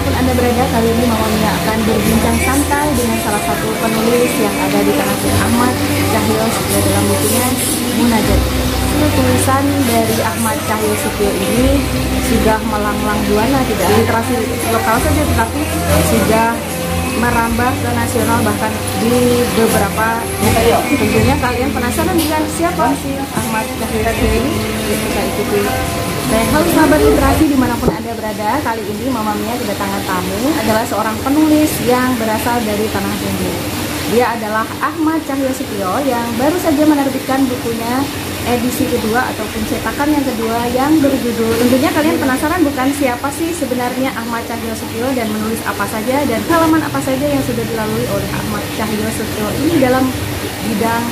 dimanapun Anda berada, kali ini Mama Mia akan berbincang santai dengan salah satu penulis yang ada di tanah air, Ahmad Cahyosetyo, dalam bukunya Munajat. Tulisan dari Ahmad Cahyosetyo ini sudah melanglang buana, tidak literasi lokal saja, tetapi sudah merambah ke nasional, bahkan di beberapa negara. Tentunya kalian penasaran dengan siapa sih Ahmad Cahyosetyo ini? Kita ikuti. Halo sahabat literasi dimanapun Anda berada, kali ini Mama Mia kedatangan tamu adalah seorang penulis yang berasal dari Tanah Tinggi. Dia adalah Ahmad Cahyosetyo yang baru saja menerbitkan bukunya edisi kedua ataupun cetakan yang kedua yang berjudul, tentunya kalian penasaran bukan, siapa sih sebenarnya Ahmad Cahyosetyo dan menulis apa saja dan halaman apa saja yang sudah dilalui oleh Ahmad Cahyosetyo ini dalam bidang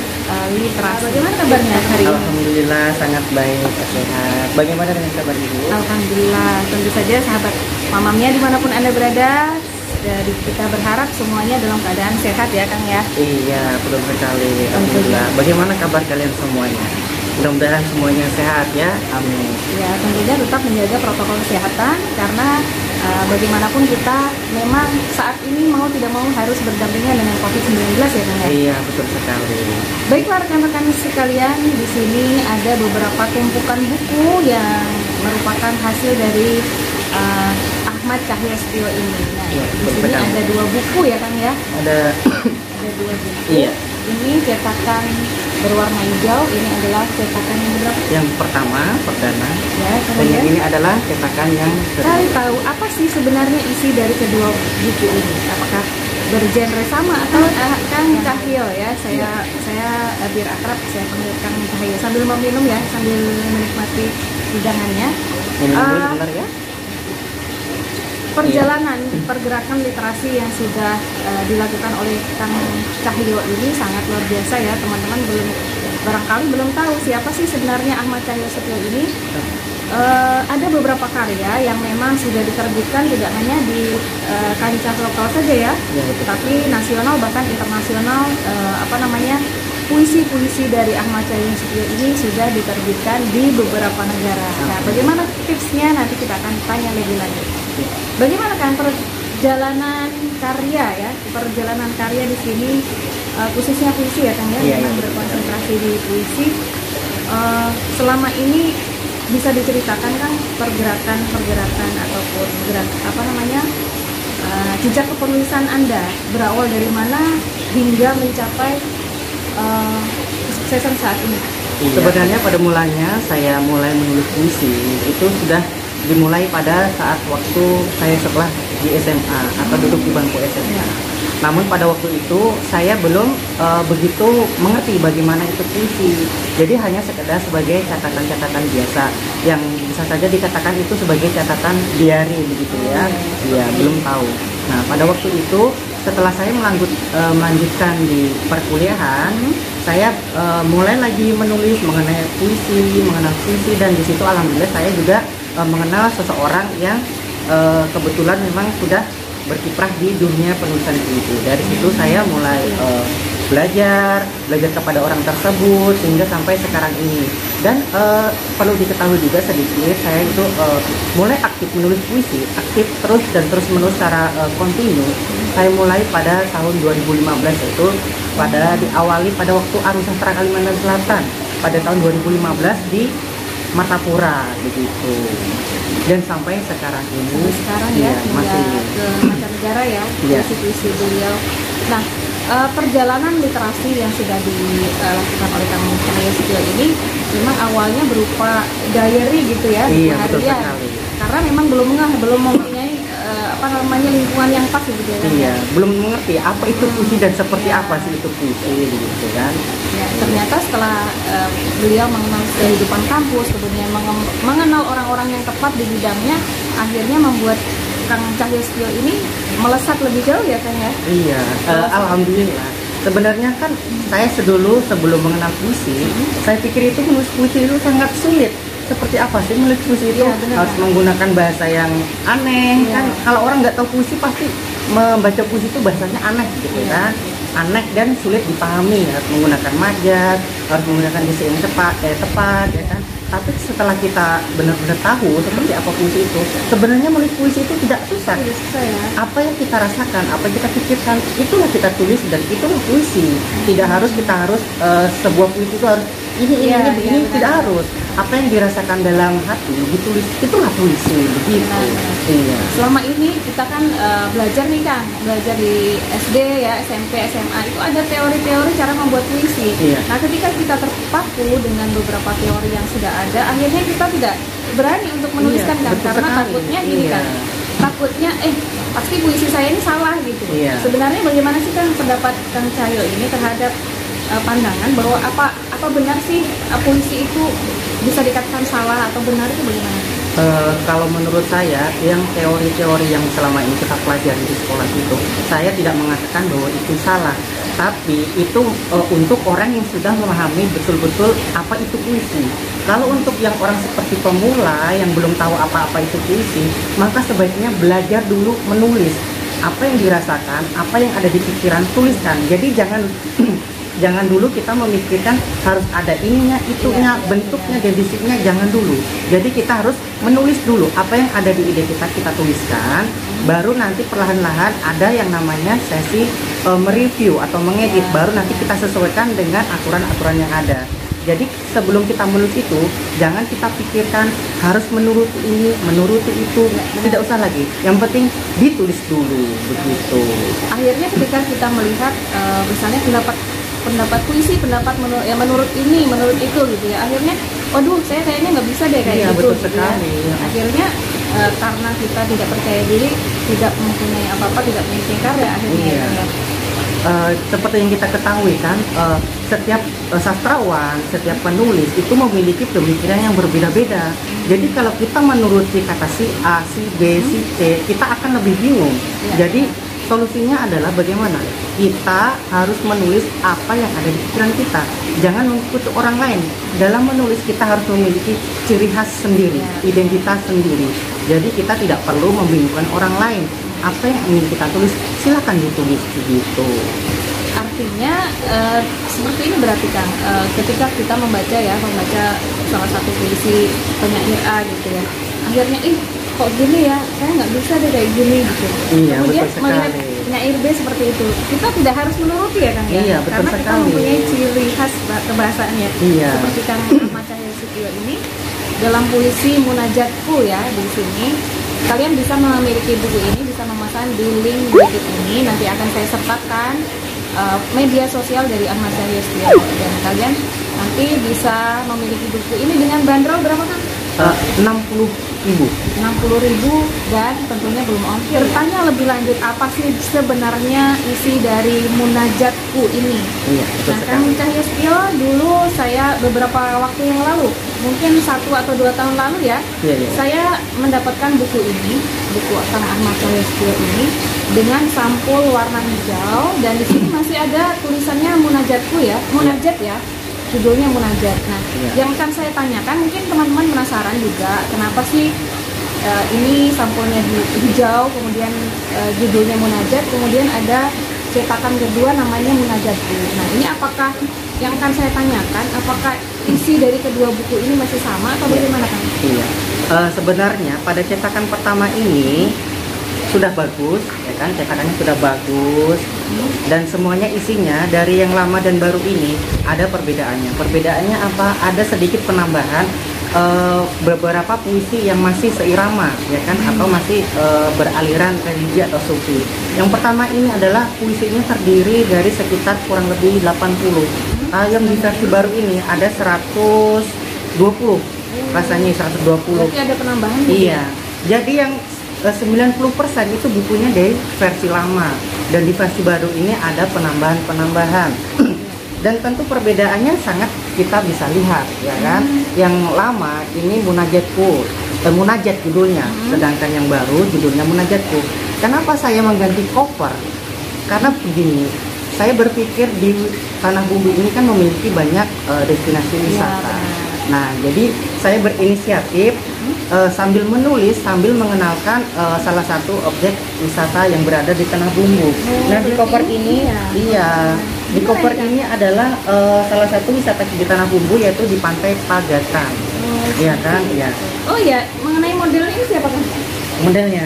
literasi. Bagaimana kabarnya hari ini? Alhamdulillah sangat baik, sehat. Bagaimana dengan kabar Ibu? Alhamdulillah, tentu saja sahabat Mama Mia dimanapun Anda berada, dari kita berharap semuanya dalam keadaan sehat ya Kang ya. Iya, betul sekali. Alhamdulillah. Bagaimana kabar kalian semuanya? Mudah-mudahan semuanya sehat ya. Amin. Ya, tentunya tetap menjaga protokol kesehatan karena bagaimanapun kita memang saat ini mau tidak mau harus berdampingan dengan COVID-19 ya Kang ya. Iya, betul sekali. Baiklah rekan-rekan sekalian, di sini ada beberapa tumpukan buku yang merupakan hasil dari Ahmad Cahyosetyo ini. Nah, Ya, di sini ada dua buku ya Kang ya. Ada Dua buku. Iya. Ini cetakan berwarna hijau, ini adalah cetakan yang berapa? Yang pertama, perdana. Ya, Dan yang kemudian ini adalah cetakan yang cari tahu apa sih sebenarnya isi dari kedua buku ini? Apakah bergenre sama atau Kang Cahyo ya? Saya biar akrab, saya panggil Kang Cahyo sambil meminum ya, sambil menikmati hidangannya. Minum dulu sebentar ya. Perjalanan pergerakan literasi yang sudah dilakukan oleh Kang Cahyo ini sangat luar biasa ya teman-teman. Barangkali belum tahu siapa sih sebenarnya Ahmad Cahyosetyo ini. Ada beberapa karya yang memang sudah diterbitkan tidak hanya di kancah lokal saja ya, tapi nasional bahkan internasional. Puisi-puisi dari Ahmad Cahyosetyo ini sudah diterbitkan di beberapa negara. Nah, bagaimana tipsnya nanti kita akan tanya lebih lanjut. Bagaimana kan perjalanan karya ya? Perjalanan karya di sini khususnya puisi ya Kang ya, memang berkonsentrasi di puisi. Selama ini bisa diceritakan kan pergerakan ataupun jejak kepenulisan Anda berawal dari mana hingga mencapai kesuksesan saat ini? Sebenarnya pada mulanya saya mulai menulis puisi itu sudah dimulai pada saat waktu saya setelah di SMA atau duduk di bangku SMA. Namun pada waktu itu saya belum begitu mengerti bagaimana itu puisi. Jadi hanya sekedar sebagai catatan-catatan biasa yang bisa saja dikatakan itu sebagai catatan diary begitu ya. Iya, belum tahu. Nah, pada waktu itu setelah saya melanjutkan di perkuliahan, saya mulai lagi menulis mengenai puisi, mengenal puisi, dan di situ alhamdulillah saya juga mengenal seseorang yang kebetulan memang sudah berkiprah di dunia penulisan puisi. Dari situ saya mulai belajar kepada orang tersebut sehingga sampai sekarang ini. Dan perlu diketahui juga sedikit, saya itu mulai aktif menulis puisi, aktif terus menerus secara kontinu. Saya mulai pada tahun 2015, yaitu diawali pada waktu Arus Sastra Kalimantan Selatan pada tahun 2015 di Martapura begitu. Dan sampai sekarang ini masih ke mancanegara ya, puisi-puisi beliau. Nah, perjalanan literasi yang sudah dilakukan oleh Kang Cahyosetyo ini memang awalnya berupa diary gitu ya, harian. Karena memang belum mempunyai lingkungan yang pas gitu ya. Iya, belum mengerti apa itu puisi dan seperti apa sih itu puisi gitu kan. Ya, ternyata setelah beliau mengenal kehidupan kampus, kemudian mengenal orang-orang yang tepat di bidangnya, akhirnya membuat Kang Cahyosetyo ini melesat lebih jauh ya Kang ya. Iya, alhamdulillah. Sebenarnya kan saya sebelum mengenal puisi, saya pikir itu menulis puisi itu sangat sulit. Seperti apa sih menulis puisi itu? Harus menggunakan bahasa yang aneh kan. Kalau orang nggak tahu puisi pasti membaca puisi itu bahasanya aneh gitu kan. Aneh dan sulit dipahami, harus menggunakan majaz, harus menggunakan diksi yang tepat ya kan. Tapi setelah kita benar-benar tahu seperti apa puisi itu, sebenarnya menulis puisi itu tidak susah. Tidak susah ya. Apa yang kita rasakan, apa yang kita pikirkan, itulah kita tulis dan itulah puisi. Tidak harus kita harus sebuah puisi itu harus ini begini, tidak harus. Apa yang dirasakan dalam hati ditulis, itulah puisi begitu. Iya. Selama ini kita kan belajar nih Kang, belajar di SD ya, SMP, SMA itu ada teori-teori cara membuat puisi. Iya. Nah, ketika kita terpaku dengan beberapa teori yang sudah ada, akhirnya kita tidak berani untuk menuliskan kan, betul karena sekali. takutnya gini Iya. kan, takutnya pasti puisi saya ini salah gitu. Iya. Sebenarnya bagaimana sih Kang pendapat Kang Cahyo ini terhadap pandangan bahwa apa benar sih puisi itu bisa dikatakan salah atau benar, itu bagaimana? Kalau menurut saya, yang teori-teori yang selama ini kita pelajari di sekolah itu, saya tidak mengatakan bahwa itu salah. Tapi itu untuk orang yang sudah memahami betul-betul apa itu puisi. Kalau untuk yang orang seperti pemula yang belum tahu apa-apa itu puisi, maka sebaiknya belajar dulu menulis. Apa yang dirasakan, apa yang ada di pikiran, tuliskan. Jadi jangan dulu kita memikirkan harus ada ininya, itunya, bentuknya, definisinya, jangan dulu. Jadi kita harus menulis dulu apa yang ada di ide kita tuliskan, baru nanti perlahan-lahan ada yang namanya sesi mereview atau mengedit, baru nanti kita sesuaikan dengan aturan-aturan yang ada. Jadi sebelum kita menulis itu, jangan kita pikirkan harus menuruti ini, menuruti itu, tidak usah lagi. Yang penting ditulis dulu, begitu. Akhirnya ketika kita melihat misalnya pendapat puisi, menurut ini, menurut itu gitu ya, akhirnya waduh saya kayaknya nggak bisa deh kayak gitu, betul gitu sekali. Ya. Akhirnya karena kita tidak percaya diri, tidak mempunyai apa-apa, tidak mempunyai karya akhirnya. Iya. Ya. Seperti yang kita ketahui kan, setiap sastrawan, setiap penulis itu memiliki pemikiran yang berbeda-beda. Jadi kalau kita menuruti kata si A, si B, si C, kita akan lebih bingung. Jadi solusinya adalah bagaimana kita harus menulis apa yang ada di pikiran kita, jangan mengikuti orang lain. Dalam menulis kita harus memiliki ciri khas sendiri, identitas sendiri. Jadi kita tidak perlu membingungkan orang lain. Apa yang ingin kita tulis, silakan ditulis begitu. Artinya seperti ini berarti Kang, ketika kita membaca salah satu puisi penyair A gitu ya, akhirnya kok gini ya, saya nggak bisa deh kayak gini gitu. Iya, kemudian betul melihat sekali. penyair B seperti itu, kita tidak harus menuruti ya Kang ya, Iya, betul karena kita sekali. mempunyai ciri khas kebahasaannya. Iya. Seperti Kang Ahmad Cahyo Sutio ini dalam puisi Munajatku ya, di sini kalian bisa memiliki buku ini, bisa memesan di link berikut ini. Nanti akan saya sertakan media sosial dari Ahmad Cahyo Sutio, dan kalian nanti bisa memiliki buku ini dengan bandrol berapa Kang? 60.000. 60.000 dan tentunya belum ongkir. Bertanya lebih lanjut, apa sih sebenarnya isi dari Munajatku ini? Iya, betul Nah, Kang sekali. Cahyo Sutio, dulu saya beberapa waktu yang lalu, mungkin 1 atau 2 tahun lalu ya, Iya. saya mendapatkan buku ini, buku Kang Ahmad Cahyo Sutio ini dengan sampul warna hijau, dan di sini masih ada tulisannya Munajatku ya, Munajat ya. Judulnya Munajat. Nah, yang akan saya tanyakan, mungkin teman-teman penasaran juga, kenapa sih ini sampulnya hijau, kemudian judulnya Munajat, kemudian ada cetakan kedua namanya Munajatku. Nah, ini apakah yang akan saya tanyakan, apakah isi dari kedua buku ini masih sama atau bagaimana Kang? Iya. Sebenarnya pada cetakan pertama ini sudah bagus, ya kan? Cetakannya sudah bagus, dan semuanya isinya dari yang lama dan baru ini ada perbedaannya. Perbedaannya apa? Ada sedikit penambahan beberapa puisi yang masih seirama, ya kan? Atau masih beraliran religi atau sufi. Yang pertama ini adalah puisinya terdiri dari sekitar kurang lebih 80. Yang di versi baru ini ada 120. Rasanya 120. Berarti ada penambahan gitu? Iya. Jadi yang 90% itu bukunya dari versi lama, dan di versi baru ini ada penambahan-penambahan. Dan tentu perbedaannya sangat kita bisa lihat, ya kan? Yang lama ini Munajatku, Munajat judulnya, sedangkan yang baru judulnya Munajatku. Kenapa saya mengganti cover? Karena begini, saya berpikir di Tanah Bumbu ini kan memiliki banyak destinasi wisata. Nah, jadi saya berinisiatif sambil menulis, sambil mengenalkan salah satu objek wisata yang berada di Tanah Bumbu. Nah, di cover ini, di cover ini adalah salah satu wisata di Tanah Bumbu, yaitu di Pantai Pagatan. Iya kan, iya. Oh ya, mengenai model ini siapa kan? Modelnya.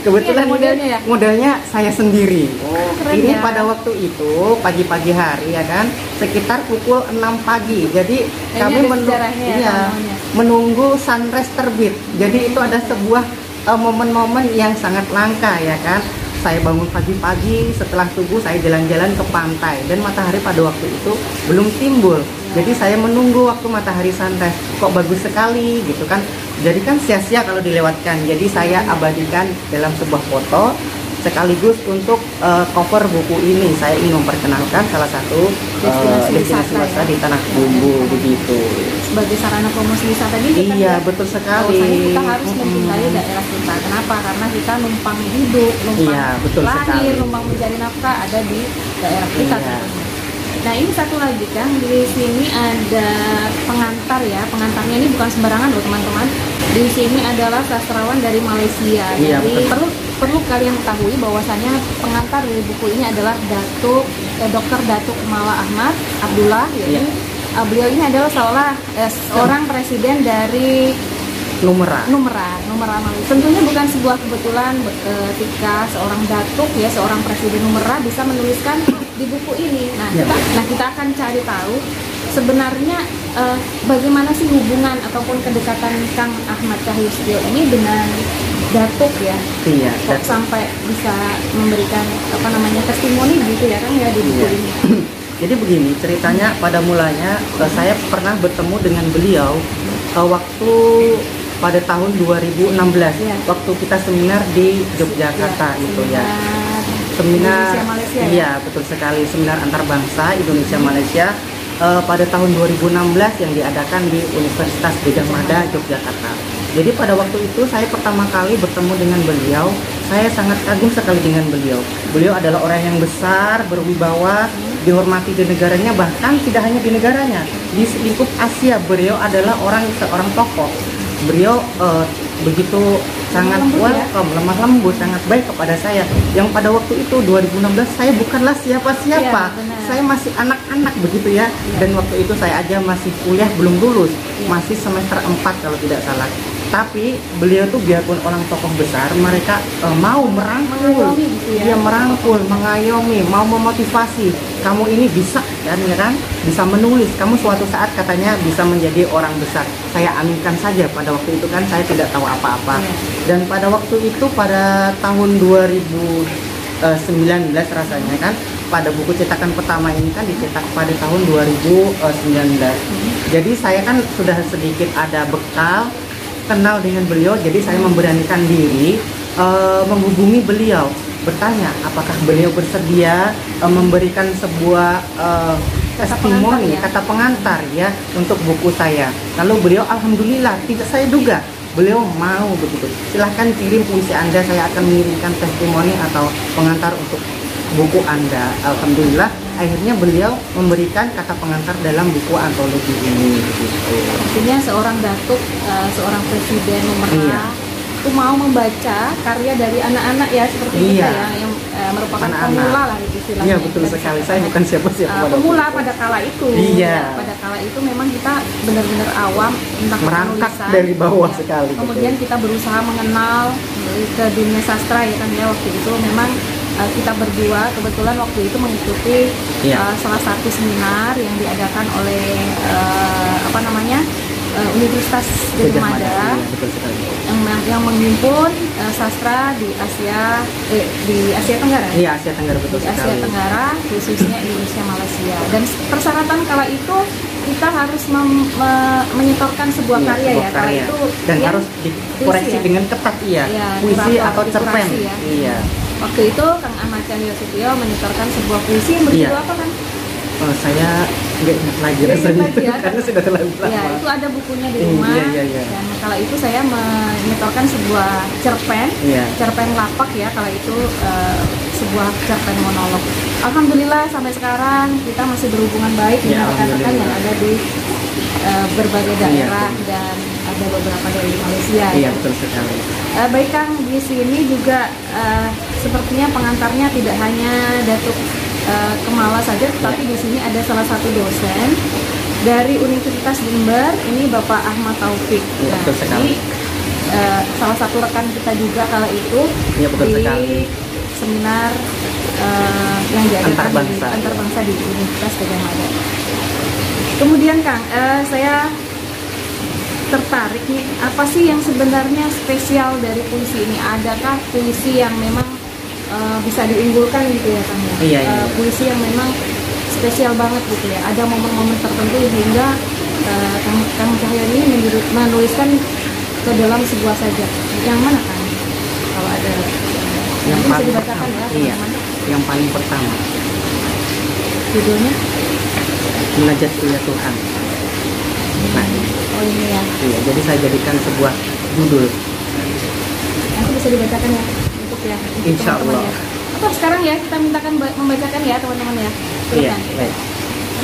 Kebetulan Ini ada modelnya ya? modelnya saya sendiri. Oh, keren Ini ya. pada waktu itu pagi-pagi hari ya kan, sekitar pukul 6 pagi. Jadi Ini kami ada sejarahnya ya, iya, namanya. menunggu sunrise terbit. Jadi itu ada sebuah momen-momen yang sangat langka ya kan. Saya bangun pagi-pagi, setelah subuh saya jalan-jalan ke pantai dan matahari pada waktu itu belum timbul. Jadi saya menunggu waktu matahari sunrise. Kok bagus sekali gitu kan. Jadi kan sia-sia kalau dilewatkan. Jadi saya abadikan dalam sebuah foto sekaligus untuk cover buku ini. Saya ingin memperkenalkan salah satu destinasi wisata di Tanah Bumbu begitu. Sebagai sarana promosi wisata juga kan Iya, ya? betul sekali. Bahwasanya kita harus mencintai daerah kita. Kenapa? Karena kita numpang hidup, numpang Iya, betul lahir, sekali. numpang mencari nafkah ada di daerah kita. Iya. tentunya. Nah ini satu lagi Kang, di sini ada pengantar ya. Pengantarnya ini bukan sembarangan loh teman-teman. Di sini adalah sastrawan dari Malaysia. Iya, Jadi betul. perlu kalian ketahui bahwasannya pengantar dari buku ini adalah Dr. Datuk Kumala Ahmad Abdullah. Iya. Beliau ini adalah seorang presiden dari Numera. Numera Malaysia. Tentunya bukan sebuah kebetulan ketika seorang datuk ya, seorang presiden Numera bisa menuliskan di buku ini. Nah, Ya. kita akan cari tahu sebenarnya bagaimana sih hubungan ataupun kedekatan Kang Ahmad Cahyustyo ini dengan datuk ya. Iya, Kok sampai bisa memberikan testimoni gitu ya Kang ya di buku Iya. ini. Jadi begini ceritanya, pada mulanya saya pernah bertemu dengan beliau waktu pada tahun 2016 Iya. waktu kita seminar di Yogyakarta itu ya. Seminar Indonesia Malaysia ya. iya betul sekali, seminar antar bangsa Indonesia Malaysia pada tahun 2016 yang diadakan di Universitas Gadjah Mada Yogyakarta. Jadi pada waktu itu saya pertama kali bertemu dengan beliau, saya sangat kagum sekali dengan beliau. Beliau adalah orang yang besar, berwibawa, dihormati di negaranya, bahkan tidak hanya di negaranya, di lingkup Asia beliau adalah seorang tokoh. Beliau begitu sangat Lembut ya? welcome, lemah lembut, sangat baik kepada saya. Yang pada waktu itu 2016 saya bukanlah siapa-siapa, Iya, benar. saya masih anak-anak begitu ya. Dan waktu itu saya aja masih kuliah, belum lulus, masih semester 4 kalau tidak salah. Tapi beliau tuh biarpun orang tokoh besar, mereka mau merangkul, Mengayomi gitu ya. dia merangkul, mengayomi, mau memotivasi. Kamu ini bisa kan, ya kan? Bisa menulis. Kamu suatu saat katanya bisa menjadi orang besar. Saya aminkan saja pada waktu itu kan saya tidak tahu apa-apa. Iya. Dan pada waktu itu pada tahun 2019 rasanya kan, pada buku cetakan pertama ini kan dicetak pada tahun 2019. Jadi saya kan sudah sedikit ada bekal kenal dengan beliau, jadi saya memberanikan diri menghubungi beliau, bertanya apakah beliau bersedia memberikan sebuah testimoni, kata pengantar ya untuk buku saya. Lalu beliau alhamdulillah, tidak saya duga beliau mau begitu. Silahkan kirim puisi Anda, saya akan mengirimkan testimoni atau pengantar untuk buku Anda. Alhamdulillah akhirnya beliau memberikan kata pengantar dalam buku antologi ini begitu. Artinya seorang datuk, seorang presiden Numera Iya. itu mau membaca karya dari anak-anak ya seperti Iya. kita ya, yang merupakan Anak-anak. pemula lah itu istilahnya. Iya betul sekali, saya bukan siapa-siapa pada Pemula waktu itu. pada kala itu. Iya. Ya, pada kala itu memang kita benar-benar awam tentang Merangkak penulisan. dari bawah Ya. sekali, Kemudian kita berusaha mengenal ke dunia sastra ya kan ya, waktu itu memang kita berdua kebetulan waktu itu mengikuti Iya. salah satu seminar yang diadakan oleh Universitas Gadjah Mada Iya, betul sekali. yang menghimpun sastra di Asia Tenggara. Iya, Asia Tenggara betul Di Asia sekali. Tenggara, khususnya Indonesia Malaysia. Dan persyaratan kala itu kita harus menyetorkan sebuah Iya, karya sebuah ya. Kala karya. itu Dan yang harus dikoreksi puisi ya. dengan ketat iya. Iya, Puisi kurator, atau cerpen. dikurasi ya. Iya. Waktu itu Kang Ahmad Cahyustyo menyetorkan sebuah puisi yang berjudul Iya. apa kan? Saya nggak ingat lagi Nggak rasanya ingat lagi ya? karena sudah terlalu lama. Ya, itu ada bukunya di rumah. Iya. Dan kala itu saya menyetorkan sebuah cerpen, Iya. cerpen lapak ya. Kala itu sebuah cerpen monolog. Alhamdulillah sampai sekarang kita masih berhubungan baik Ya, dengan rekan-rekan yang alhamdulillah. ada di berbagai Iya, daerah betul. dan ada beberapa dari Malaysia. Iya, betul sekali. Baik Kang, di sini juga sepertinya pengantarnya tidak hanya Datuk Kumala saja, tetapi di sini ada salah satu dosen dari Universitas Jember, ini Bapak Ahmad Taufik. Ya, betul sekali. Salah satu rekan kita juga kala itu Ya, betul di sekali. seminar yang diadakan Antarbangsa. Antarbangsa di Universitas Gajah Mada. Kemudian Kang, saya tertarik nih, apa sih yang sebenarnya spesial dari puisi ini? Adakah puisi yang memang bisa diunggulkan gitu ya Kang? Iya, iya. Puisi yang memang spesial banget gitu ya. Ada momen-momen tertentu hingga Kang Cahyo ini menuliskan ke dalam sebuah sajak. Yang mana Kang? Kalau ada Yang bisa paling dibacakan pertama, ya iya, teman-teman. yang paling pertama, Judulnya? Munajatku ya Tuhan. Nah, Oh ini ya. iya, jadi saya jadikan sebuah judul. Nanti bisa dibacakan ya untuk Insya teman-teman Allah. ya. Atau sekarang ya kita mintakan membacakan ya teman-teman ya. Iya, Silakan. baik.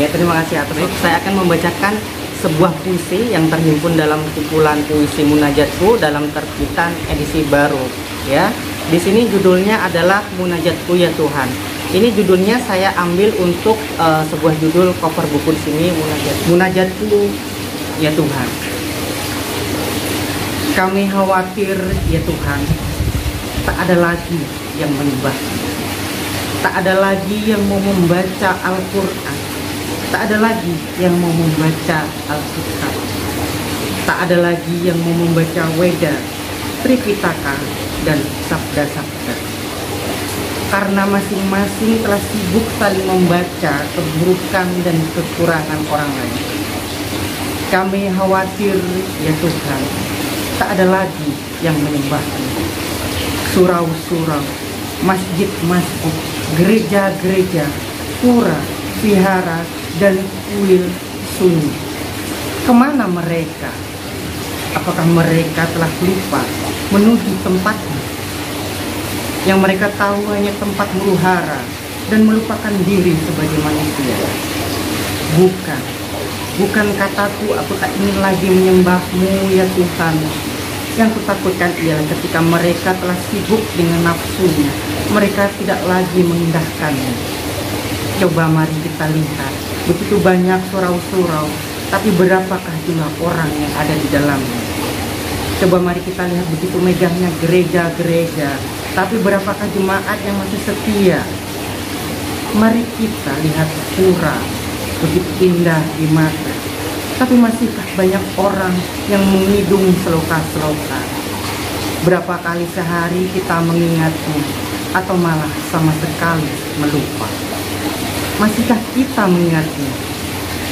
Ya, terima kasih atas itu. Saya akan membacakan sebuah puisi yang terhimpun dalam kumpulan puisi Munajatku dalam terbitan edisi baru. Ya, di sini judulnya adalah Munajatku ya Tuhan. Ini judulnya saya ambil untuk sebuah judul cover buku di sini, Munajatku ya Tuhan. Kami khawatir ya Tuhan, tak ada lagi yang menyembah, tak ada lagi yang mau membaca Al-Quran, tak ada lagi yang mau membaca Alkitab, tak ada lagi yang mau membaca Weda, Tripitaka, dan sabda-sabda. Karena masing-masing telah sibuk saling membaca keburukan dan kekurangan orang lain. Kami khawatir ya Tuhan, tak ada lagi yang menyembahmu. Surau-surau, masjid-masjid, gereja-gereja, pura, vihara, dan kuil sunyi. Kemana mereka? Apakah mereka telah lupa menuju tempatnya? Yang mereka tahu hanya tempat huru-hara dan melupakan diri sebagai manusia. Bukan kataku, aku tak ingin lagi menyembahmu ya Tuhan. Yang kutakutkan ialah ketika mereka telah sibuk dengan nafsunya, mereka tidak lagi mengindahkannya. Coba mari kita lihat, begitu banyak surau-surau, tapi berapakah jumlah orang yang ada di dalamnya? Coba mari kita lihat, begitu megahnya gereja-gereja, tapi berapakah jemaat yang masih setia? Mari kita lihat pura, begitu indah di mata, tapi masihkah banyak orang yang mengidung seloka-seloka? Berapa kali sehari kita mengingatnya, atau malah sama sekali melupa? Masihkah kita mengingatnya?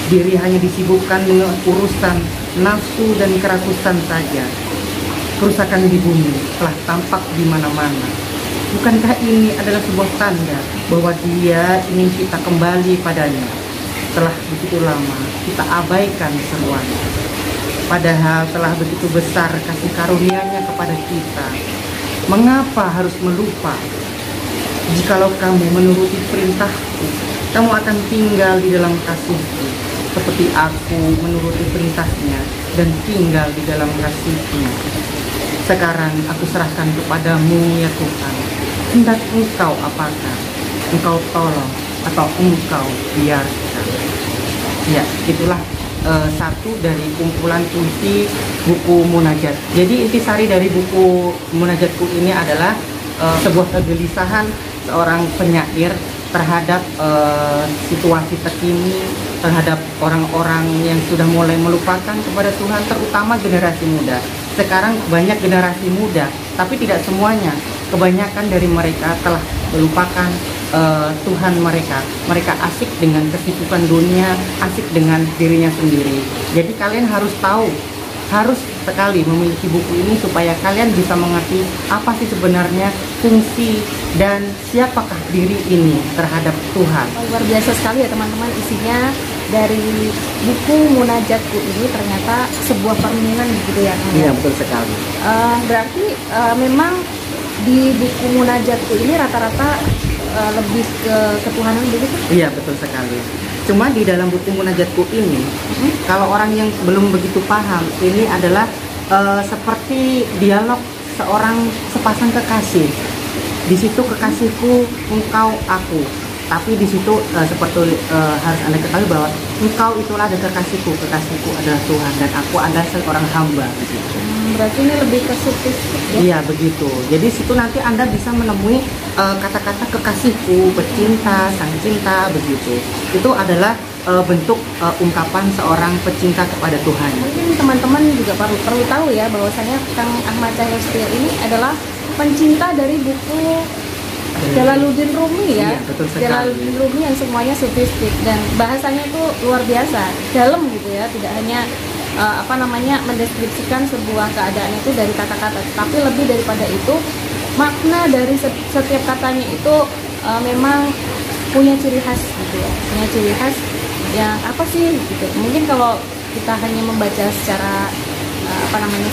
Diri hanya disibukkan dengan urusan nafsu dan kerakusan saja. Kerusakan di bumi telah tampak di mana-mana. Bukankah ini adalah sebuah tanda bahwa Dia ingin kita kembali padanya? Telah begitu lama kita abaikan seruannya. Padahal telah begitu besar kasih karunia-Nya kepada kita. Mengapa harus melupa? Jikalau kamu menuruti perintahku, kamu akan tinggal di dalam kasih-Ku, seperti aku menuruti perintah-Nya dan tinggal di dalam kasih-Nya. Sekarang aku serahkan kepadamu ya Tuhan. Hendak Engkau apakah? Engkau tolong atau Engkau biarkan? Ya, itulah satu dari kumpulan puisi buku Munajat. Jadi intisari dari buku Munajatku ini adalah sebuah kegelisahan seorang penyair terhadap situasi terkini, terhadap orang-orang yang sudah mulai melupakan kepada Tuhan, terutama generasi muda. Sekarang banyak generasi muda, tapi tidak semuanya. Kebanyakan dari mereka telah melupakan Tuhan mereka. Mereka asik dengan kesibukan dunia, asik dengan dirinya sendiri. Jadi kalian harus tahu, harus sekali memiliki buku ini supaya kalian bisa mengerti apa sih sebenarnya fungsi dan siapakah diri ini terhadap Tuhan. Luar biasa sekali ya teman-teman, isinya dari buku Munajatku ini ternyata sebuah permenungan gitu ya Kang? Iya, betul sekali. Berarti memang di buku Munajatku ini rata-rata lebih ke ketuhanan begitu? Iya, betul sekali. Cuma di dalam buku Munajatku ini, kalau orang yang belum begitu paham, ini adalah seperti dialog sepasang kekasih. Di situ kekasihku, engkau, aku. Tapi di situ seperti harus Anda ketahui bahwa engkau itulah ada kekasihku adalah Tuhan dan aku adalah seorang hamba. Begitu. Berarti ini lebih ke sofistik ya? Iya begitu. Jadi situ nanti Anda bisa menemui kata-kata kekasihku, pecinta, sang cinta, begitu. Itu adalah bentuk ungkapan seorang pecinta kepada Tuhan. Mungkin teman-teman juga perlu tahu ya bahwasanya Kang Ahmad Cahyosetio ini adalah pencinta dari buku Jalaluddin Rumi ya. Iya, betul sekali. Jalaluddin Rumi yang semuanya sofistik dan bahasanya itu luar biasa, dalam gitu ya, tidak hanya mendeskripsikan sebuah keadaan itu dari kata-kata, tapi lebih daripada itu makna dari setiap katanya itu memang punya ciri khas gitu ya, punya ciri khas yang apa sih gitu. Mungkin kalau kita hanya membaca secara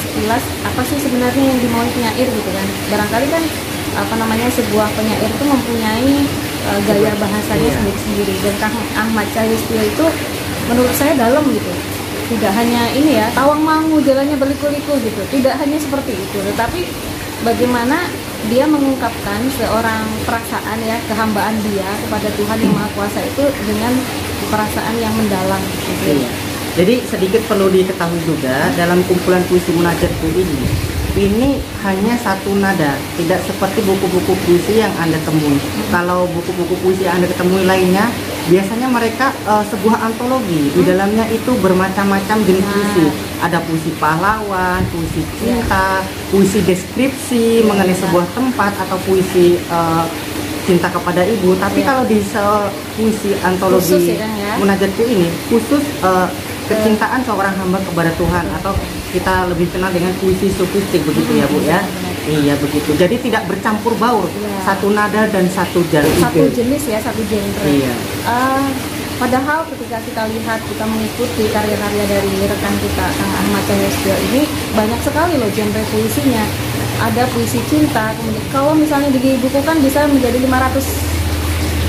sekilas, apa sih sebenarnya yang dimauin penyair gitu kan, barangkali kan sebuah penyair itu mempunyai gaya bahasanya sendiri-sendiri, dan Kang Ahmad Cahyosetio itu menurut saya dalam gitu. Tidak hanya ini ya, tawang mangu jalannya berliku-liku gitu, tidak hanya seperti itu, tetapi bagaimana dia mengungkapkan seorang perasaan ya, kehambaan dia kepada Tuhan yang Maha Kuasa itu dengan perasaan yang mendalam gitu. Iya. Jadi sedikit perlu diketahui juga dalam kumpulan puisi munajatku ini hanya satu nada, tidak seperti buku-buku puisi yang Anda temui. Kalau buku-buku puisi yang Anda ketemui lainnya, biasanya mereka sebuah antologi. Di dalamnya itu bermacam-macam jenis puisi. Ada puisi pahlawan, puisi cinta, puisi deskripsi mengenai sebuah tempat, atau puisi cinta kepada ibu. Tapi kalau di puisi antologi munajatku ini khusus kecintaan seorang hamba kepada Tuhan, atau kita lebih kenal dengan puisi sofistik begitu ya Bu ya. Iya begitu. Jadi tidak bercampur baur, satu nada dan satu jalur. Satu jenis ya, satu genre. Iya. Padahal ketika kita lihat, kita mengikuti karya-karya dari rekan kita Kang Ahmad Cahyosetio ini, banyak sekali loh genre puisinya. Ada puisi cinta, kemudian kalau misalnya dibukukan bisa menjadi 500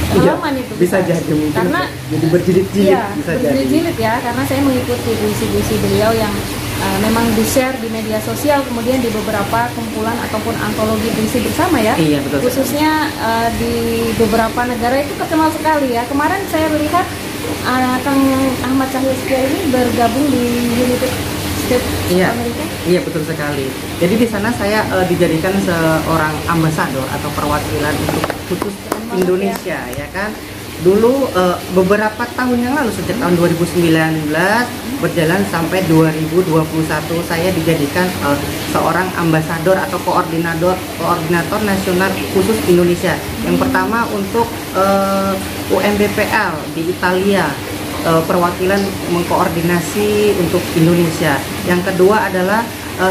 halaman itu bisa jadi mungkin karena jadi berjilid-jilid, bisa berjilid-jilid ya, karena saya mengikuti puisi-puisi beliau yang memang di-share di media sosial, kemudian di beberapa kumpulan ataupun antologi puisi bersama ya. Iya, betul. Khususnya di beberapa negara itu terkenal sekali ya. Kemarin saya melihat Kang Ahmad Cahyosetio ini bergabung di United States Amerika. Iya betul sekali. Jadi di sana saya dijadikan seorang ambasador atau perwakilan untuk khusus Indonesia ya kan. Dulu beberapa tahun yang lalu, sejak tahun 2019 berjalan sampai 2021, saya dijadikan seorang ambasador atau koordinator nasional khusus Indonesia. Yang pertama untuk UMBPL di Italia, perwakilan mengkoordinasi untuk Indonesia. Yang kedua adalah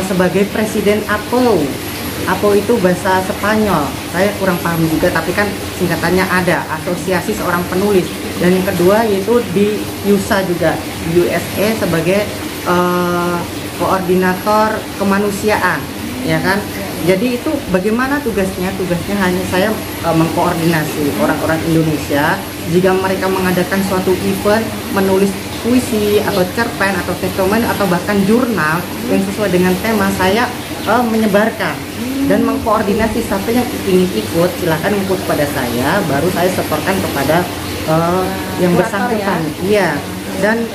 sebagai presiden APO itu bahasa Spanyol, saya kurang paham juga, tapi kan singkatannya ada, Asosiasi Seorang Penulis. Dan yang kedua yaitu di USA juga, USA sebagai koordinator kemanusiaan, ya kan. Jadi itu bagaimana tugasnya? Tugasnya hanya saya mengkoordinasi orang-orang Indonesia jika mereka mengadakan suatu event, menulis puisi atau cerpen atau testament atau bahkan jurnal yang sesuai dengan tema, saya menyebarkan dan mengkoordinasi. Siapa yang ingin ikut silahkan ikut pada saya, baru saya setorkan kepada yang bersangkutan. Iya. Dan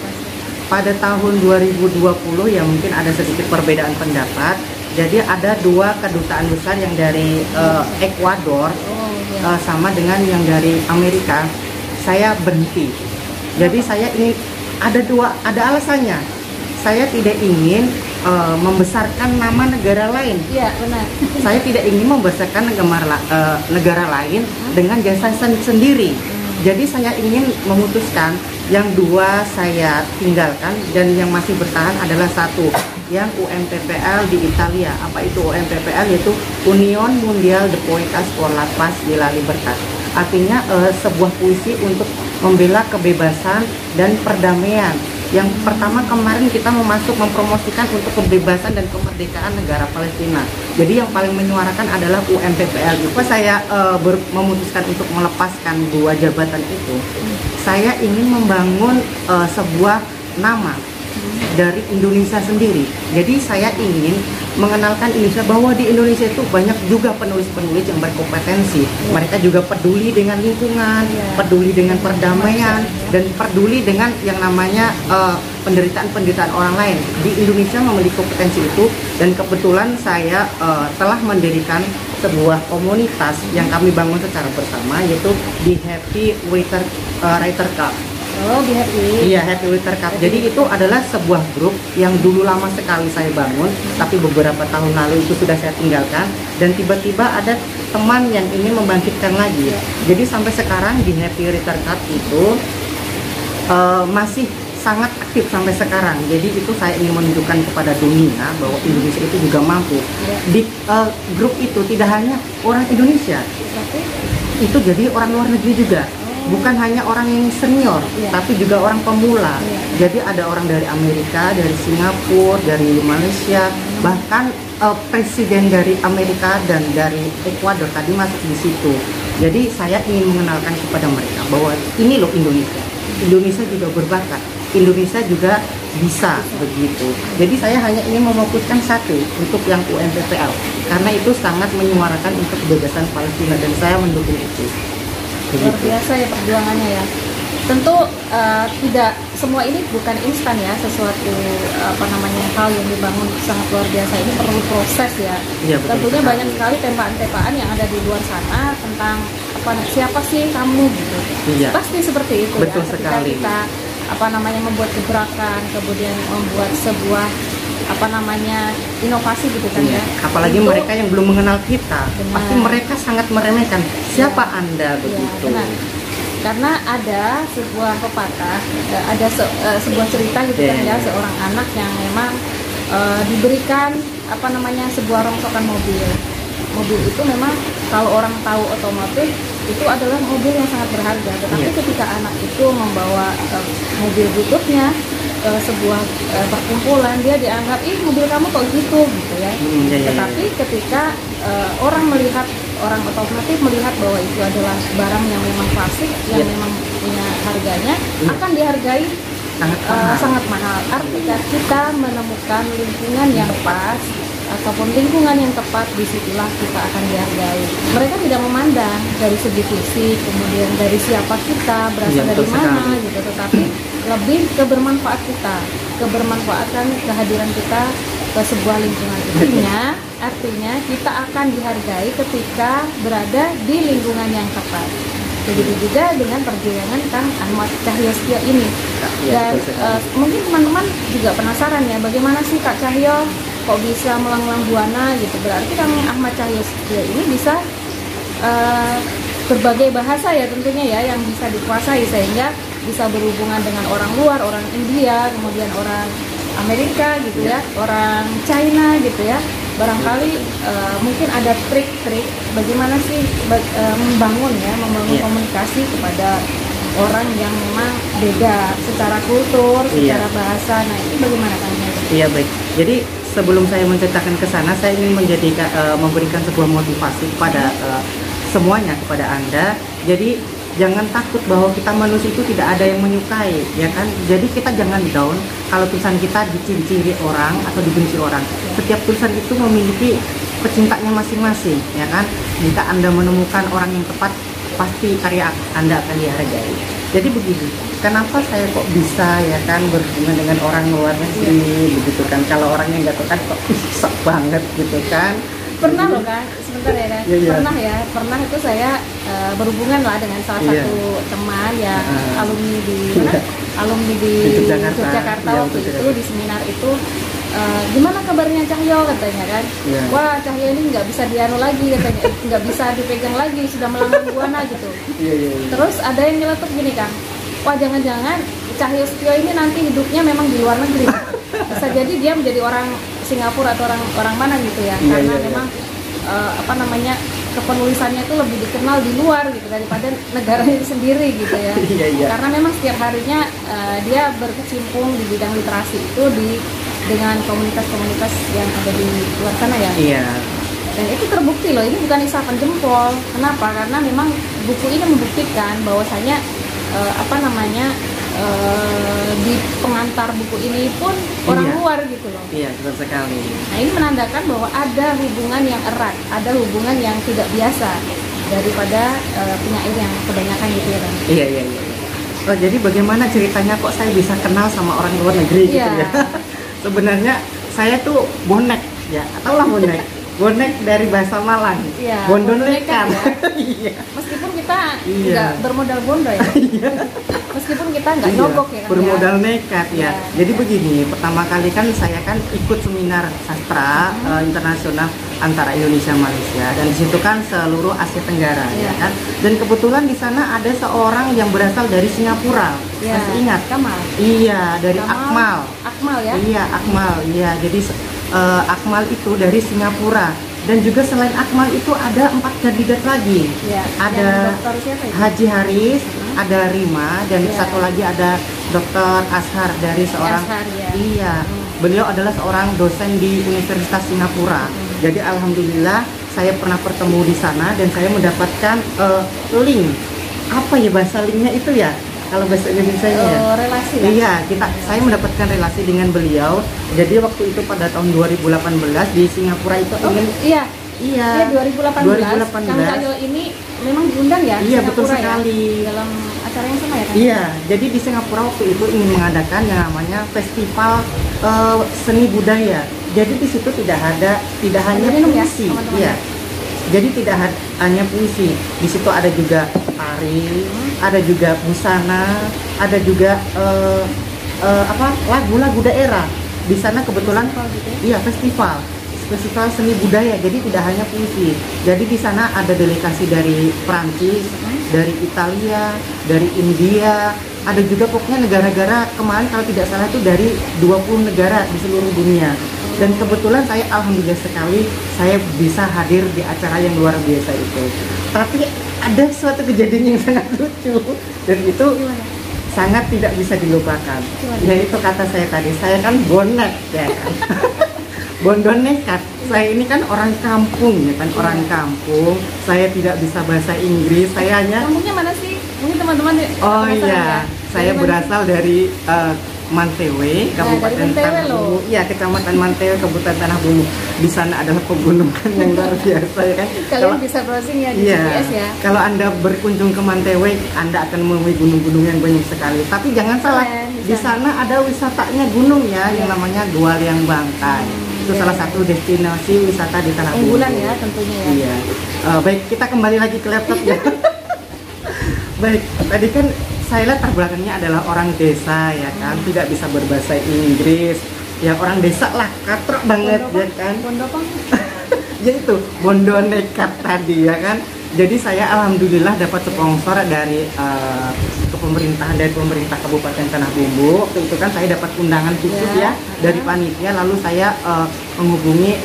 pada tahun 2020 ya mungkin ada sedikit perbedaan pendapat. Jadi ada dua kedutaan besar yang dari Ekuador sama dengan yang dari Amerika. Saya berhenti. Jadi saya ingin ada alasannya. Saya tidak ingin membesarkan nama negara lain. Iya, benar. Saya tidak ingin membesarkan negara lain dengan jasa sendiri. Jadi saya ingin memutuskan yang dua saya tinggalkan, dan yang masih bertahan adalah satu, yang UMPPL di Italia. Apa itu UMPPL? Yaitu Union Mundial de Poetas por la Paz y la Libertad. Artinya sebuah puisi untuk membela kebebasan dan perdamaian. Yang pertama kemarin kita mempromosikan untuk kebebasan dan kemerdekaan negara Palestina. Jadi yang paling menyuarakan adalah UMPPL. Kenapa saya memutuskan untuk melepaskan dua jabatan itu? Saya ingin membangun sebuah nama dari Indonesia sendiri. Jadi saya ingin mengenalkan Indonesia, bahwa di Indonesia itu banyak juga penulis-penulis yang berkompetensi. Mereka juga peduli dengan lingkungan, peduli dengan perdamaian, dan peduli dengan yang namanya penderitaan-penderitaan orang lain. Di Indonesia memiliki kompetensi itu, dan kebetulan saya telah mendirikan sebuah komunitas yang kami bangun secara bersama, yaitu di Happy Writer Cup. Oh, di Happy. Iya, Happy Writer Cup. Jadi itu adalah sebuah grup yang dulu lama sekali saya bangun, tapi beberapa tahun lalu itu sudah saya tinggalkan, dan tiba-tiba ada teman yang ingin membangkitkan lagi. Jadi sampai sekarang di Happy Writer Cup itu masih sangat aktif sampai sekarang. Jadi itu saya ingin menunjukkan kepada dunia bahwa Indonesia itu juga mampu. Di grup itu tidak hanya orang Indonesia, itu jadi orang luar negeri juga. Bukan hanya orang yang senior, tapi juga orang pemula. Jadi ada orang dari Amerika, dari Singapura, dari Malaysia, bahkan presiden dari Amerika dan dari Ekuador tadi masuk di situ. Jadi saya ingin mengenalkan kepada mereka bahwa ini loh Indonesia. Indonesia juga berbakat. Indonesia juga bisa begitu. Jadi saya hanya ingin memfokuskan satu untuk yang UMPPL, karena itu sangat menyuarakan untuk kebebasan Palestina, dan saya mendukung itu. Luar biasa ya perjuangannya ya. Tentu tidak semua ini bukan instan ya, sesuatu hal yang dibangun sangat luar biasa ini perlu proses ya. Tentunya banyak sekali tempaan-tempaan yang ada di luar sana tentang siapa sih kamu gitu. Pasti seperti itu. Betul ya. Ketika sekali. kita membuat gebrakan, kemudian membuat sebuah inovasi gitu kan ya. Apalagi itu, mereka yang belum mengenal kita, pasti mereka sangat meremehkan. Siapa Anda begitu? Benar. Karena ada sebuah pepatah, ada sebuah cerita gitu kan ya, seorang anak yang memang diberikan sebuah rongsokan mobil. Mobil itu memang kalau orang tahu otomotif itu adalah mobil yang sangat berharga. Tetapi ketika anak itu membawa mobil bututnya ke sebuah perkumpulan, dia dianggap mobil kamu kok gitu ya. Tetapi ketika orang otomotif melihat bahwa itu adalah barang yang memang klasik, yang memang punya harganya, akan dihargai sangat mahal. Artinya kita menemukan lingkungan yang pas ataupun lingkungan yang tepat, disitulah kita akan dihargai. Mereka tidak memandang dari segi fisik, kemudian dari siapa kita, berasal dari mana gitu, tetapi lebih kebermanfaat kita, kebermanfaatan kehadiran kita ke sebuah lingkungan. Artinya kita akan dihargai ketika berada di lingkungan yang tepat. Begitu juga dengan perjuangan Kang Ahmad Cahyo ini. Dan mungkin teman-teman juga penasaran ya, bagaimana sih Kak Cahyo kok bisa melanglang buana gitu. Berarti Kang Ahmad Cahyo ini bisa berbagai bahasa ya tentunya ya yang bisa dikuasai, sehingga bisa berhubungan dengan orang luar, orang India, kemudian orang Amerika gitu ya, orang China gitu ya. Barangkali mungkin ada trik-trik bagaimana sih membangun komunikasi kepada orang yang memang beda secara kultur, secara bahasa. Nah, ini bagaimana Kang? Iya, baik. Jadi sebelum saya menceritakan ke sana, saya ingin memberikan sebuah motivasi kepada semuanya, kepada Anda. Jadi jangan takut bahwa kita manusia itu tidak ada yang menyukai, ya kan? Jadi kita jangan down kalau tulisan kita diciri-ciri orang atau dibenci orang. Setiap tulisan itu memiliki pecintanya masing-masing, ya kan? Jika Anda menemukan orang yang tepat, pasti karya Anda akan dihargai. Jadi begini, kenapa saya kok bisa ya kan berhubungan dengan orang luar negeri begitu kan? Kalau orangnya nggak tahu kan kok bisa banget gitu kan? Pernah loh Kak, sebentar ya Kak. Pernah itu saya berhubungan lah dengan salah satu teman yang alumni di Yogyakarta waktu itu di seminar itu. Gimana kabarnya Cahyo katanya kan? Wah, Cahyo ini nggak bisa dianu lagi katanya, nggak bisa dipegang lagi, sudah melanglang buana gitu. Terus ada yang nyeletuk gini Kang, wah jangan-jangan Cahyo Setio ini nanti hidupnya memang di luar negeri. Bisa jadi dia menjadi orang Singapura atau orang mana gitu ya, karena memang kepenulisannya itu lebih dikenal di luar gitu daripada negaranya sendiri gitu ya. Karena memang setiap harinya dia berkecimpung di bidang literasi itu dengan komunitas-komunitas yang ada di luar sana ya. Dan itu terbukti loh, ini bukan isapan jempol. Kenapa? Karena memang buku ini membuktikan bahwasanya di pengantar buku ini pun orang Iya. luar gitu loh. Iya, betul sekali. Nah, ini menandakan bahwa ada hubungan yang erat, ada hubungan yang tidak biasa daripada penyair yang kebanyakan gitu ya Bang. Iya, iya, iya. Oh, jadi bagaimana ceritanya kok saya bisa kenal sama orang luar negeri gitu Iya. ya? Sebenarnya saya tuh bonek ya, atau lah bonek. Bonek dari bahasa Malang. Iya, Bondonekan. ya. Iya. Meskipun kita Iya. nggak bermodal bondo ya. Meskipun kita nggak Iya, nyogok ya kan. bermodal ya. nekat ya. Iya. Jadi begini, pertama kali kan saya kan ikut seminar sastra internasional antara Indonesia Malaysia, dan di situ kan seluruh Asia Tenggara Iya. ya kan. Dan kebetulan di sana ada seorang yang berasal dari Singapura. Iya. Masih ingat? Kamal. Iya, dari Akmal. Akmal ya. Iya, Akmal. Iya, jadi Akmal itu dari Singapura. Dan juga selain Akmal itu ada 4 kandidat lagi. Iya. Ada Yang dokter siapa itu? Haji Haris, ada Rima, dan Iya. satu lagi ada Dr. Ashar dari seorang. Ashar, ya. Iya, beliau adalah seorang dosen di Universitas Singapura. Jadi alhamdulillah saya pernah bertemu di sana dan saya mendapatkan link. Apa ya bahasa linknya itu ya? Kalau bahasa Indonesia ya. Relasi ya. Iya, saya mendapatkan relasi dengan beliau. Jadi waktu itu pada tahun 2018 di Singapura itu Oh, ingin iya. iya. Iya 2018. 2018. Kang Cahyo ini memang diundang ya. Iya, betul Singapura sekali. Ya, dalam acara yang sama ya kan? Iya, jadi di Singapura waktu itu ingin mengadakan yang namanya festival seni budaya. Jadi di situ tidak hanya minum ya, puisi, teman-teman iya. ya? Jadi tidak hanya puisi, di situ ada juga tari, ada juga busana, ada juga lagu-lagu daerah. Di sana kebetulan Festival gitu ya? iya festival seni budaya. Jadi tidak hanya puisi. Jadi di sana ada delegasi dari Prancis, dari Italia, dari India, ada juga pokoknya negara-negara kemarin kalau tidak salah itu dari 20 negara di seluruh dunia. Dan kebetulan saya alhamdulillah sekali saya bisa hadir di acara yang luar biasa itu. Tapi ada suatu kejadian yang sangat lucu dan itu Gimana? sangat tidak bisa dilupakan. Gimana? Yaitu kata saya tadi, saya kan bonek ya kan. Bondo nekat. Saya ini kan orang kampung ya kan, orang kampung. Saya tidak bisa bahasa Inggris. Saya hanya Kampungnya mana sih? Mungkin teman-teman oh penasaran iya, ya? saya Dari mana berasal dari Mantewe, Kabupaten dari Mantewe Tanah loh. Bumbu. Iya, Kecamatan Mantewe, Kabupaten Tanah Bumbu. Di sana adalah pegunungan yang luar biasa ya kan. sih? Kalian bisa browsing ya di Iya, GPS ya. kalau Anda berkunjung ke Mantewe, Anda akan menemui gunung-gunung yang banyak sekali. Tapi jangan salah, Keren, di sana ada wisatanya gunung ya, yang namanya Gua Liang Bangkai. Itu iya. salah satu destinasi wisata di Tanah Bumbu. Unggulan ya tentunya ya. Iya. Baik, kita kembali lagi ke laptop ya. Baik, tadi kan saya lihat terbelakangnya adalah orang desa ya kan, tidak bisa berbahasa Inggris. Ya orang desa lah, katrok banget ya kan. Bondopong. Ya itu, bondo nekat tadi ya kan. Jadi saya alhamdulillah dapat sponsor dari pemerintahan dari pemerintah Kabupaten Tanah Bumbu. Waktu itu kan saya dapat undangan khusus ya dari panitia, lalu saya menghubungi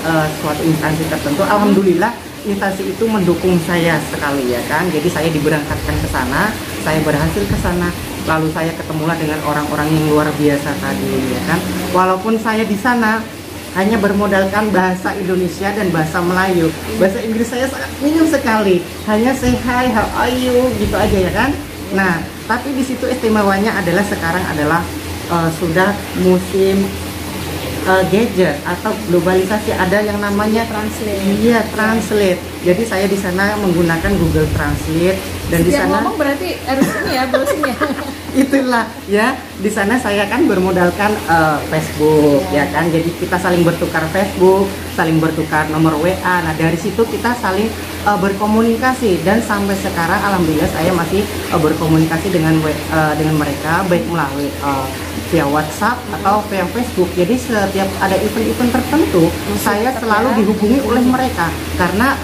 suatu instansi tertentu. Alhamdulillah instansi itu mendukung saya sekali ya kan. Jadi saya diberangkatkan ke sana, saya berhasil ke sana. Lalu saya ketemulah dengan orang-orang yang luar biasa tadi ya kan. Walaupun saya di sana hanya bermodalkan bahasa Indonesia dan bahasa Melayu. Bahasa Inggris saya sangat minim sekali. Hanya say hi, how are you gitu aja ya kan. Nah, tapi di situ istimewanya adalah sekarang adalah sudah musim gadget atau globalisasi, ada yang namanya Translate. Iya, translate. Jadi saya di sana menggunakan Google Translate dan di Setiap sana ngomong berarti harus ini ya browsing ya. itulah ya, di sana saya kan bermodalkan Facebook ya kan, jadi kita saling bertukar Facebook, saling bertukar nomor WA. Nah dari situ kita saling berkomunikasi dan sampai sekarang alhamdulillah saya masih berkomunikasi dengan mereka baik melalui via WhatsApp atau via Facebook. Jadi setiap ada event-event tertentu saya selalu dihubungi oleh mereka karena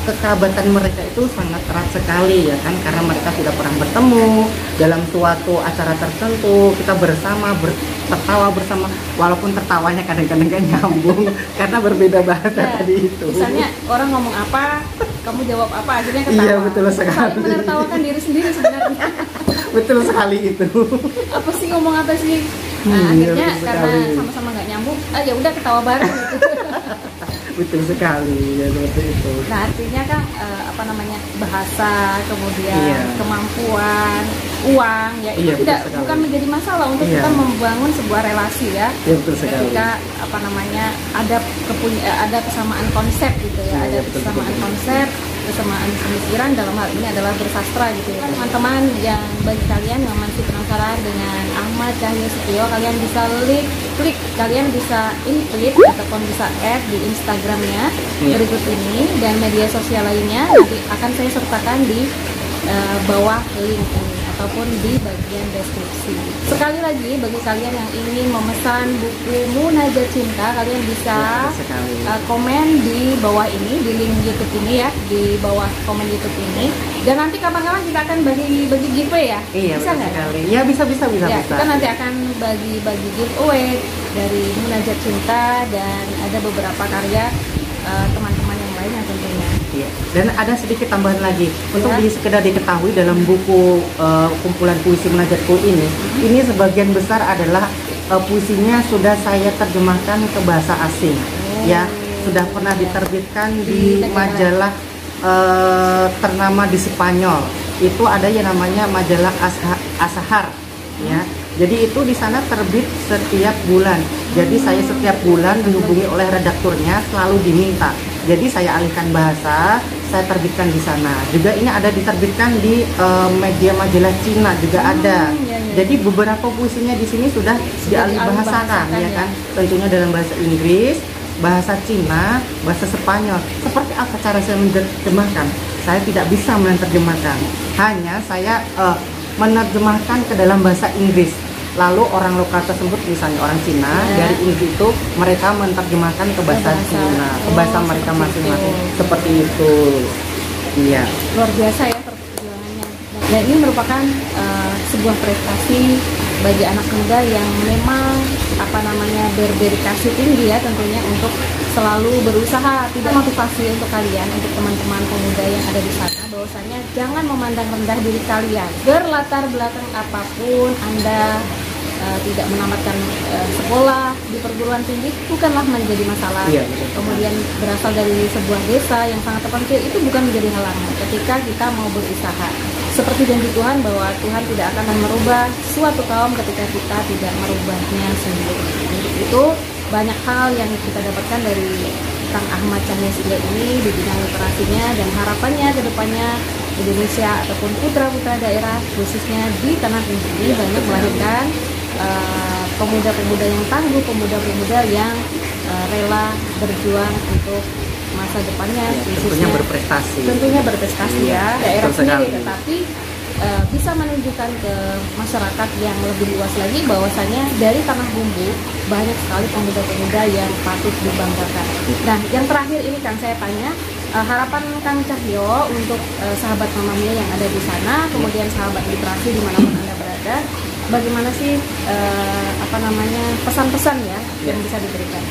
kekerabatan mereka itu sangat erat sekali ya kan, karena mereka sudah pernah bertemu dalam suatu acara tertentu, kita bersama tertawa bersama, walaupun tertawanya kadang-kadang gak nyambung karena berbeda bahasa Ya, tadi itu. misalnya orang ngomong apa, kamu jawab apa, akhirnya ketawa. Iya, betul sekali. Saling menertawakan diri sendiri sebenarnya. Betul sekali itu. Apa sih ngomong apa sih? Nah, Iya, akhirnya betul karena sekali. sama-sama nggak nyambung, ya udah ketawa bareng gitu. Betul sekali, ya seperti itu. Nah, artinya kan apa namanya, bahasa, kemudian Iya. kemampuan, uang, ya itu Iya, betul tidak sekali. bukan menjadi masalah untuk Iya. kita membangun sebuah relasi ya. Ya, betul sekali. Ketika apa namanya ada kesamaan konsep gitu ya, Iya, ada betul, kesamaan betul. konsep, kesamaan pemikiran, dalam hal ini adalah bersastra gitu ya. Teman-teman, yang bagi kalian yang masih penasaran dengan Ahmad Cahyo Setio, kalian bisa klik, kalian bisa invite ataupun bisa add di Instagramnya Iya. berikut ini, dan media sosial lainnya nanti akan saya sertakan di bawah link ini ataupun di bagian deskripsi. Sekali lagi, bagi kalian yang ingin memesan buku Munajat Cinta, kalian bisa Betul sekali. komen di bawah ini, di link YouTube ini ya, di bawah komen YouTube ini. Dan nanti kapan-kapan kita akan bagi giveaway ya. Iya, Bisa betul nggak? sekali. Ya, bisa. Ya, kita nanti akan bagi giveaway dari Munajat Cinta, dan ada beberapa karya teman-teman yang lain yang tentunya. Iya. Dan ada sedikit tambahan lagi untuk Ya. sekedar diketahui dalam buku kumpulan puisi Munajatku ini sebagian besar adalah puisinya sudah saya terjemahkan ke bahasa asing. Ya, sudah pernah diterbitkan di negara. majalah ternama di Spanyol. Itu ada yang namanya majalah Azahar. Ya. Jadi itu di sana terbit setiap bulan. Jadi saya setiap bulan dihubungi oleh redakturnya, selalu diminta. Jadi saya alihkan bahasa, saya terbitkan di sana. Juga ini ada diterbitkan di media majalah Cina juga ada. Iya. Jadi beberapa puisinya di sini sudah dialih bahasakan, ya kan? Tentunya dalam bahasa Inggris, bahasa Cina, bahasa Spanyol. Seperti apa cara saya menerjemahkan? Saya tidak bisa menerjemahkan. Hanya saya menerjemahkan ke dalam bahasa Inggris. Lalu orang lokal tersebut, misalnya orang Cina, dari Inggris itu mereka menerjemahkan ke bahasa Cina, ke bahasa mereka masing-masing. Seperti itu. Iya. Luar biasa ya perjuangannya. Dan ini merupakan sebuah prestasi bagi anak muda yang memang berdedikasi tinggi ya, tentunya untuk selalu berusaha. Tidak motivasi untuk kalian, untuk teman-teman pemuda yang ada di sana, bahwasanya jangan memandang rendah diri kalian. Berlatar belakang apapun Anda tidak menamatkan sekolah di perguruan tinggi bukanlah menjadi masalah. Iya. Kemudian berasal dari sebuah desa yang sangat terpencil, itu bukan menjadi halangan ketika kita mau berusaha. Seperti janji Tuhan bahwa Tuhan tidak akan merubah suatu kaum ketika kita tidak merubahnya sendiri. Untuk itu banyak hal yang kita dapatkan dari Kang Ahmad Cahyo Setio ini di bidang literasinya, dan harapannya ke depannya Indonesia ataupun putra-putra daerah khususnya di tanah ini banyak melahirkan pemuda-pemuda yang tangguh, pemuda-pemuda yang rela berjuang untuk masa depannya, Tentunya berprestasi. tentunya berprestasi ya, daerah betul sekali. sendiri, tetapi bisa menunjukkan ke masyarakat yang lebih luas lagi bahwasanya dari tanah bumbu banyak sekali pemuda-pemuda yang patut dibanggakan. Nah, yang terakhir ini Kang, saya tanya harapan Kang Cahyo untuk sahabat Mamma Mia yang ada di sana, kemudian sahabat literasi dimanapun Anda berada, bagaimana sih pesan-pesan ya yang bisa diberikan?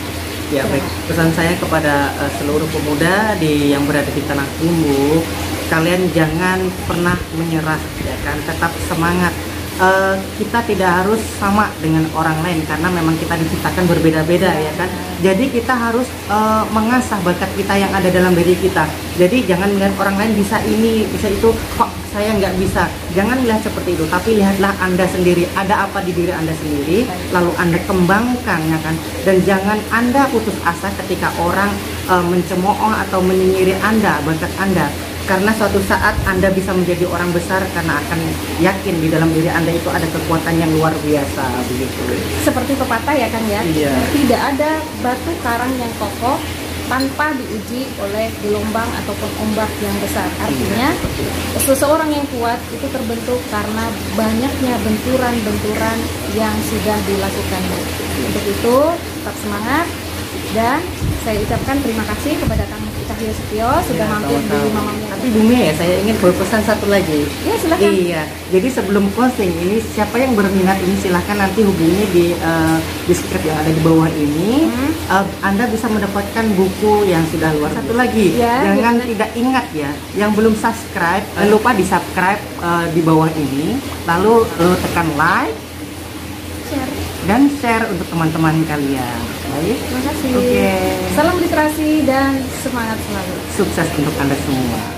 Ya, baik. Pesan saya kepada seluruh pemuda yang berada di tanah bumbu, kalian jangan pernah menyerah, ya kan? Tetap semangat. Kita tidak harus sama dengan orang lain karena memang kita diciptakan berbeda-beda, ya kan? Jadi kita harus mengasah bakat kita yang ada dalam diri kita. Jadi jangan melihat orang lain bisa ini, bisa itu, kok saya nggak bisa. Jangan lihat seperti itu, tapi lihatlah Anda sendiri, ada apa di diri Anda sendiri, lalu Anda kembangkan, ya kan? Dan jangan Anda putus asa ketika orang mencemooh atau menyinyiri Anda, bakat Anda. Karena suatu saat Anda bisa menjadi orang besar karena akan yakin di dalam diri Anda itu ada kekuatan yang luar biasa, begitu. Seperti pepatah ya Kang ya, Iya. tidak ada batu karang yang kokoh tanpa diuji oleh gelombang ataupun ombak yang besar. Artinya seseorang yang kuat itu terbentuk karena banyaknya benturan-benturan yang sudah dilakukan. Untuk itu tetap semangat, dan saya ucapkan terima kasih kepada Kang Cahyo Setio sudah mampir di Mamma Mia. Tapi Bu Mia, saya ingin berpesan satu lagi. Ya, silakan. Iya, jadi sebelum closing ini, siapa yang berminat ini silahkan nanti hubungi di deskripsi yang ada di bawah ini. Anda bisa mendapatkan buku yang sudah luar. Satu lagi, Ya, jangan gimana? tidak ingat ya, yang belum subscribe, lupa di subscribe di bawah ini, lalu tekan like Share. dan share untuk teman-teman kalian. ya. Terima kasih. Oke. Salam literasi dan semangat selalu. Sukses untuk Anda semua.